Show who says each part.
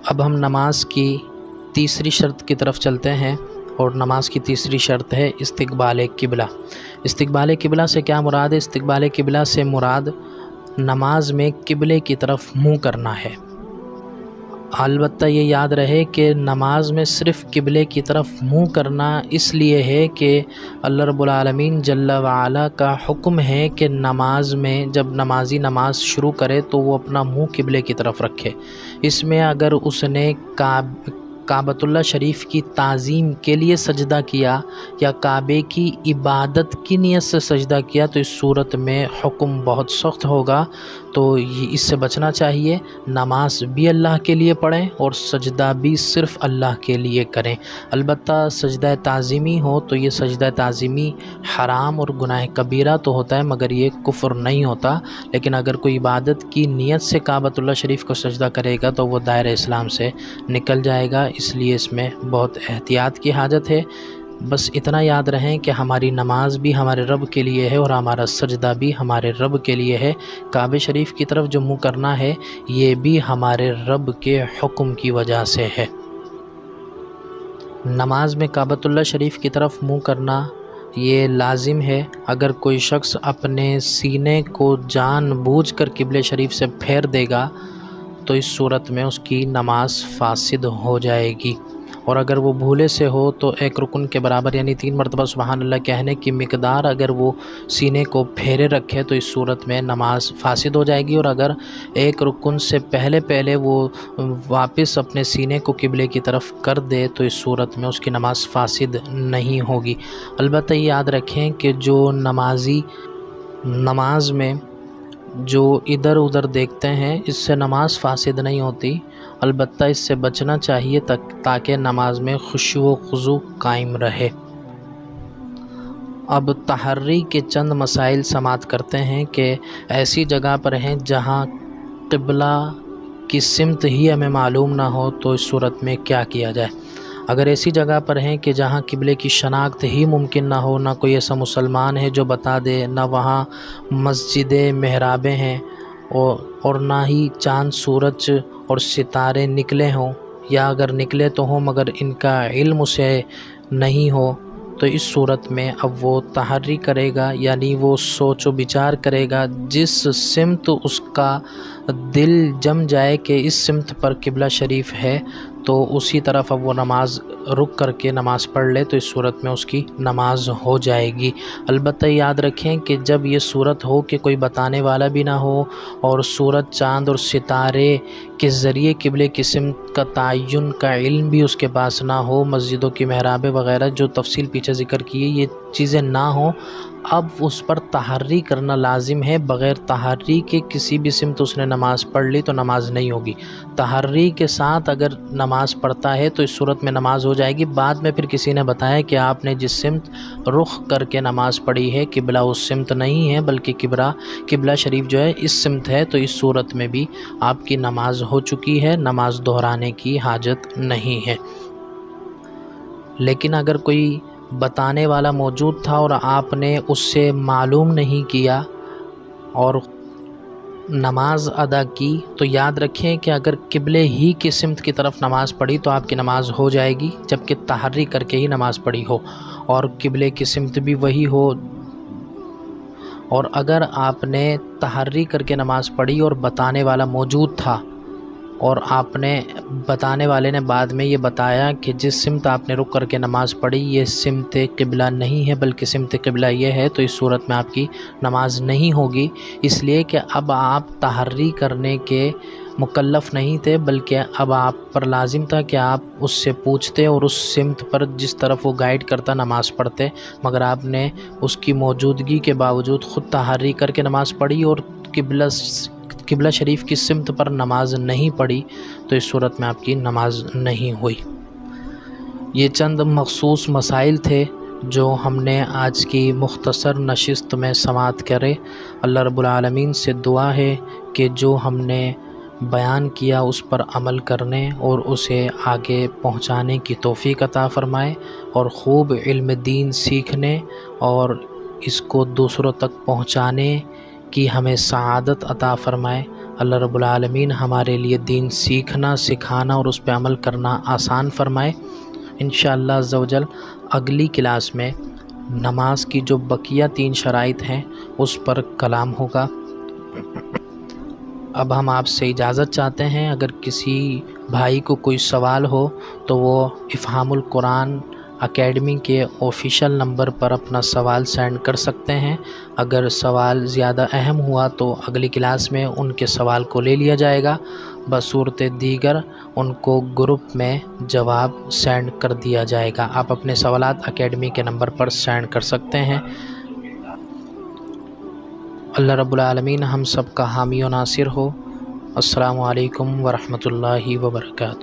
Speaker 1: اب ہم نماز کی تیسری شرط کی طرف چلتے ہیں، اور نماز کی تیسری شرط ہے استقبال قبلہ۔ استقبال قبلہ سے کیا مراد ہے؟ استقبال قبلہ سے مراد نماز میں قبلے کی طرف منہ کرنا ہے۔ البتہ یہ یاد رہے کہ نماز میں صرف قبلے کی طرف منہ کرنا اس لیے ہے کہ اللہ رب العالمین جل وعلا کا حکم ہے کہ نماز میں جب نمازی نماز شروع کرے تو وہ اپنا منہ قبلے کی طرف رکھے۔ اس میں اگر اس نے کعبۃ اللہ شریف کی تعظیم کے لیے سجدہ کیا یا کعبے کی عبادت کی نیت سے سجدہ کیا تو اس صورت میں حکم بہت سخت ہوگا، تو اس سے بچنا چاہیے۔ نماز بھی اللہ کے لیے پڑھیں اور سجدہ بھی صرف اللہ کے لیے کریں۔ البتہ سجدہ تعظیمی ہو تو یہ سجدہ تعظیمی حرام اور گناہ کبیرہ تو ہوتا ہے، مگر یہ کفر نہیں ہوتا۔ لیکن اگر کوئی عبادت کی نیت سے کعبۃ اللہ شریف کو سجدہ کرے گا تو وہ دائرہ اسلام سے نکل جائے گا، اس لیے اس میں بہت احتیاط کی حاجت ہے۔ بس اتنا یاد رہیں کہ ہماری نماز بھی ہمارے رب کے لیے ہے اور ہمارا سجدہ بھی ہمارے رب کے لیے ہے۔ کعبہ شریف کی طرف جو منہ کرنا ہے یہ بھی ہمارے رب کے حکم کی وجہ سے ہے۔ نماز میں کعبۃ اللہ شریف کی طرف منہ کرنا یہ لازم ہے۔ اگر کوئی شخص اپنے سینے کو جان بوجھ کر قبلہ شریف سے پھیر دے گا تو اس صورت میں اس کی نماز فاسد ہو جائے گی، اور اگر وہ بھولے سے ہو تو ایک رکن کے برابر یعنی 3 مرتبہ سبحان اللہ کہنے کی مقدار اگر وہ سینے کو پھیرے رکھے تو اس صورت میں نماز فاسد ہو جائے گی، اور اگر ایک رکن سے پہلے وہ واپس اپنے سینے کو قبلے کی طرف کر دے تو اس صورت میں اس کی نماز فاسد نہیں ہوگی۔ البتہ یہ یاد رکھیں کہ جو نمازی نماز میں جو ادھر ادھر دیکھتے ہیں اس سے نماز فاسد نہیں ہوتی، البتہ اس سے بچنا چاہیے تاکہ نماز میں خشوع و خضوع قائم رہے۔ اب تحری کے چند مسائل سماعت کرتے ہیں کہ ایسی جگہ پر ہیں جہاں قبلہ کی سمت ہی ہمیں معلوم نہ ہو تو اس صورت میں کیا کیا جائے۔ اگر ایسی جگہ پر ہیں کہ جہاں قبلے کی شناخت ہی ممکن نہ ہو، نہ کوئی ایسا مسلمان ہے جو بتا دے، نہ وہاں مسجدیں محرابیں ہیں، اور نہ ہی چاند سورج اور ستارے نکلے ہوں، یا اگر نکلے تو ہوں مگر ان کا علم اسے نہیں ہو، تو اس صورت میں اب وہ تحری کرے گا، یعنی وہ سوچ و بچار کرے گا جس سمت اس کا دل جم جائے کہ اس سمت پر قبلہ شریف ہے تو اسی طرف اب وہ نماز رک کر کے نماز پڑھ لے تو اس صورت میں اس کی نماز ہو جائے گی۔ البتہ یاد رکھیں کہ جب یہ صورت ہو کہ کوئی بتانے والا بھی نہ ہو اور سورج چاند اور ستارے کے ذریعے قبلے کی سمت کا تعین کا علم بھی اس کے پاس نہ ہو، مسجدوں کی محرابیں وغیرہ جو تفصیل پیچھے ذکر کی ہے یہ چیزیں نہ ہوں، اب اس پر تحری کرنا لازم ہے۔ بغیر تحری کے کسی بھی سمت اس نے نماز پڑھ لی تو نماز نہیں ہوگی۔ تحری کے ساتھ اگر نماز پڑھتا ہے تو اس صورت میں نماز ہو جائے گی۔ بعد میں پھر کسی نے بتایا کہ آپ نے جس سمت رخ کر کے نماز پڑھی ہے قبلہ اس سمت نہیں ہے بلکہ قبلہ شریف جو ہے اس سمت ہے، تو اس صورت میں بھی آپ کی نماز ہو چکی ہے، نماز دہرانے کی حاجت نہیں ہے۔ لیکن اگر کوئی بتانے والا موجود تھا اور آپ نے اس سے معلوم نہیں کیا اور نماز ادا کی تو یاد رکھیں کہ اگر قبلے ہی کی سمت کی طرف نماز پڑھی تو آپ کی نماز ہو جائے گی، جبکہ تحری کر کے ہی نماز پڑھی ہو اور قبلے کی سمت بھی وہی ہو۔ اور اگر آپ نے تحری کر کے نماز پڑھی اور بتانے والا موجود تھا اور بتانے والے نے بعد میں یہ بتایا کہ جس سمت آپ نے رک کر کے نماز پڑھی یہ سمت قبلہ نہیں ہے بلکہ سمت قبلہ یہ ہے، تو اس صورت میں آپ کی نماز نہیں ہوگی، اس لیے کہ اب آپ تحری کرنے کے مکلف نہیں تھے بلکہ اب آپ پر لازم تھا کہ آپ اس سے پوچھتے اور اس سمت پر جس طرف وہ گائیڈ کرتا نماز پڑھتے، مگر آپ نے اس کی موجودگی کے باوجود خود تحری کر کے نماز پڑھی اور قبلہ شریف کی سمت پر نماز نہیں پڑھی، تو اس صورت میں آپ کی نماز نہیں ہوئی۔ یہ چند مخصوص مسائل تھے جو ہم نے آج کی مختصر نشست میں سماعت کرے۔ اللہ رب العالمین سے دعا ہے کہ جو ہم نے بیان کیا اس پر عمل کرنے اور اسے آگے پہنچانے کی توفیق عطا فرمائے، اور خوب علم دین سیکھنے اور اس کو دوسروں تک پہنچانے کی ہمیں سعادت عطا فرمائے۔ اللہ رب العالمین ہمارے لیے دین سیکھنا، سکھانا اور اس پہ عمل کرنا آسان فرمائے۔ انشاءاللہ عز و جل اگلی کلاس میں نماز کی جو بقیہ 3 شرائط ہیں اس پر کلام ہوگا۔ اب ہم آپ سے اجازت چاہتے ہیں، اگر کسی بھائی کو کوئی سوال ہو تو وہ افہام القرآن اکیڈمی کے آفیشیل نمبر پر اپنا سوال سینڈ کر سکتے ہیں۔ اگر سوال زیادہ اہم ہوا تو اگلی کلاس میں ان کے سوال کو لے لیا جائے گا، بصورت دیگر ان کو گروپ میں جواب سینڈ کر دیا جائے گا۔ آپ اپنے سوالات اکیڈمی کے نمبر پر سینڈ کر سکتے ہیں۔ اللہ رب العالمین ہم سب کا حامی و ناصر ہو۔ السلام علیکم ورحمۃ اللہ وبرکاتہ۔